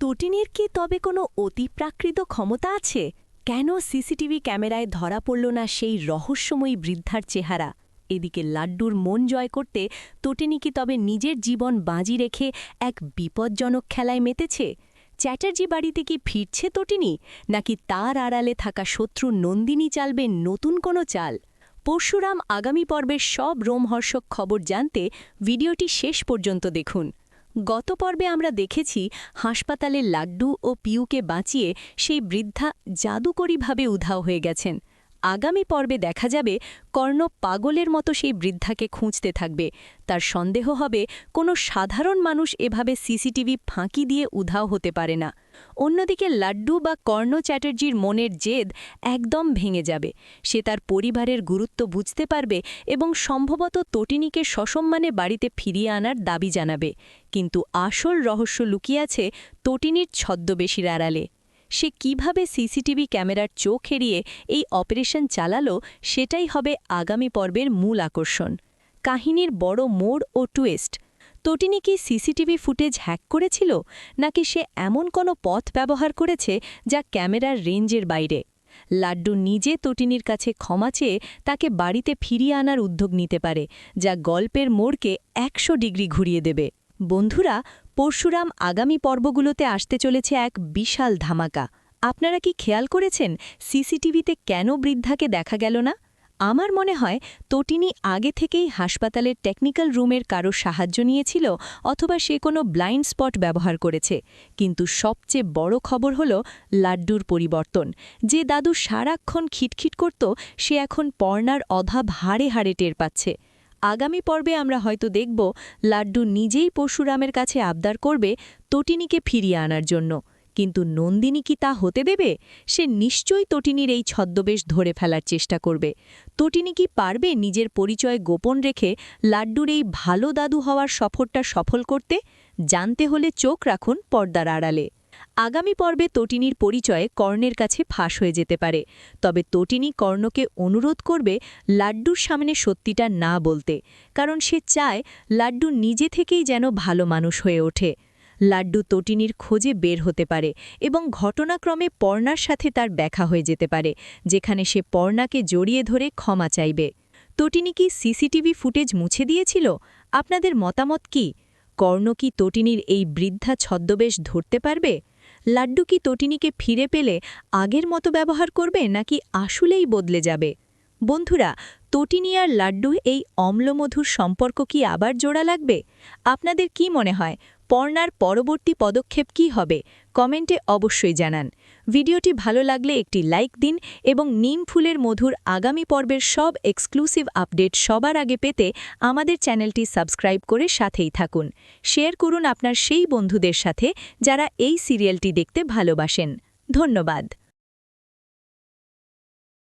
তটিনীর কি তবে কোনো অতিপ্রাকৃত ক্ষমতা আছে? কেন সিসিটিভি ক্যামেরায় ধরা পড়ল না সেই রহস্যময়ী বৃদ্ধার চেহারা? এদিকে লাড্ডুর মন জয় করতে তটিনী কি তবে নিজের জীবন বাজি রেখে এক বিপজ্জনক খেলায় মেতেছে? চ্যাটার্জি বাড়িতে কি ফিরছে তটিনী, নাকি তার আড়ালে থাকা শত্রু নন্দিনী চালবে নতুন কোনো চাল? পরশুরাম আগামী পর্বের সব রোমহর্ষক খবর জানতে ভিডিওটি শেষ পর্যন্ত দেখুন। গত পর্বে আমরা দেখেছি হাসপাতালে লাড্ডু ও পিউকে বাঁচিয়ে সেই বৃদ্ধা জাদুকরীভাবে উধাও হয়ে গেছেন। আগামী পর্বে দেখা যাবে কর্ণ পাগলের মতো সেই বৃদ্ধাকে খুঁজতে থাকবে। তার সন্দেহ হবে কোনো সাধারণ মানুষ এভাবে সিসিটিভি ফাঁকি দিয়ে উধাও হতে পারে না। অন্যদিকে লাড্ডু বা কর্ণ চ্যাটার্জির মনের জেদ একদম ভেঙে যাবে। সে তার পরিবারের গুরুত্ব বুঝতে পারবে এবং সম্ভবত তটিনীকে সসম্মানে বাড়িতে ফিরিয়ে আনার দাবি জানাবে। কিন্তু আসল রহস্য লুকিয়ে আছে তটিনীর ছদ্মবেশীর আড়ালে। সে কিভাবে সিসিটিভি ক্যামেরার চোখ এড়িয়ে এই অপারেশন চালালো, সেটাই হবে আগামী পর্বের মূল আকর্ষণ। কাহিনীর বড় মোড় ও টুইস্ট। তটিনী কি সিসিটিভি ফুটেজ হ্যাক করেছিল, নাকি সে এমন কোনো পথ ব্যবহার করেছে যা ক্যামেরার রেঞ্জের বাইরে? লাড্ডু নিজে তটিনীর কাছে ক্ষমা চেয়ে তাকে বাড়িতে ফিরিয়ে আনার উদ্যোগ নিতে পারে, যা গল্পের মোড়কে 100 ডিগ্রি ঘুরিয়ে দেবে। বন্ধুরা, পরশুরাম আগামী পর্বগুলোতে আসতে চলেছে এক বিশাল ধামাকা। আপনারা কি খেয়াল করেছেন সিসিটিভিতে কেন বৃদ্ধাকে দেখা গেল না? আমার মনে হয় তটিনী আগে থেকেই হাসপাতালের টেকনিক্যাল রুমের কারো সাহায্য নিয়েছিল, অথবা সে কোনো ব্লাইন্ড স্পট ব্যবহার করেছে। কিন্তু সবচেয়ে বড় খবর হল লাড্ডুর পরিবর্তন। যে দাদু সারাক্ষণ খিটখিট করত, সে এখন পর্ণার অভাব হাড়ে হাড়ে টের পাচ্ছে। আগামী পর্বে আমরা হয়তো দেখব লাড্ডু নিজেই পরশুরামের কাছে আবদার করবে তটিনীকে ফিরিয়ে আনার জন্য। কিন্তু নন্দিনী কি তা হতে দেবে? সে নিশ্চয়ই তটিনীর এই ছদ্মবেশ ধরে ফেলার চেষ্টা করবে। তটিনী কি পারবে নিজের পরিচয় গোপন রেখে লাড্ডুর এই ভালো দাদু হওয়ার সফরটা সফল করতে? জানতে হলে চোখ রাখুন পর্দার আড়ালে। আগামী পর্বে তটিনীর পরিচয়ে কর্ণের কাছে ফাঁস হয়ে যেতে পারে। তবে তটিনী কর্ণকে অনুরোধ করবে লাড্ডুর সামনে সত্যিটা না বলতে, কারণ সে চায় লাড্ডু নিজে থেকেই যেন ভালো মানুষ হয়ে ওঠে। লাড্ডু তটিনীর খোঁজে বের হতে পারে এবং ঘটনাক্রমে পর্ণার সাথে তার দেখা হয়ে যেতে পারে, যেখানে সে পর্ণাকে জড়িয়ে ধরে ক্ষমা চাইবে। তটিনী কি সিসিটিভি ফুটেজ মুছে দিয়েছিল? আপনাদের মতামত কি? কর্ণ কি তটিনীর এই বৃদ্ধা ছদ্মবেশ ধরতে পারবে? লাড্ডু কি তটিনীকে ফিরে পেলে আগের মতো ব্যবহার করবে, নাকি আসলেই বদলে যাবে? বন্ধুরা, তটিনী আর লাড্ডু এই অম্লমধুর সম্পর্ক কি আবার জোড়া লাগবে? আপনাদের কি মনে হয় পর্ণার পরবর্তী পদক্ষেপ কি হবে? কমেন্টে অবশ্যই জানান। ভিডিওটি ভালো লাগলে একটি লাইক দিন এবং নিম ফুলের মধুর আগামী পর্বের সব এক্সক্লুসিভ আপডেট সবার আগে পেতে আমাদের চ্যানেলটি সাবস্ক্রাইব করে সাথেই থাকুন। শেয়ার করুন আপনার সেই বন্ধুদের সাথে যারা এই সিরিয়ালটি দেখতে ভালোবাসেন। ধন্যবাদ।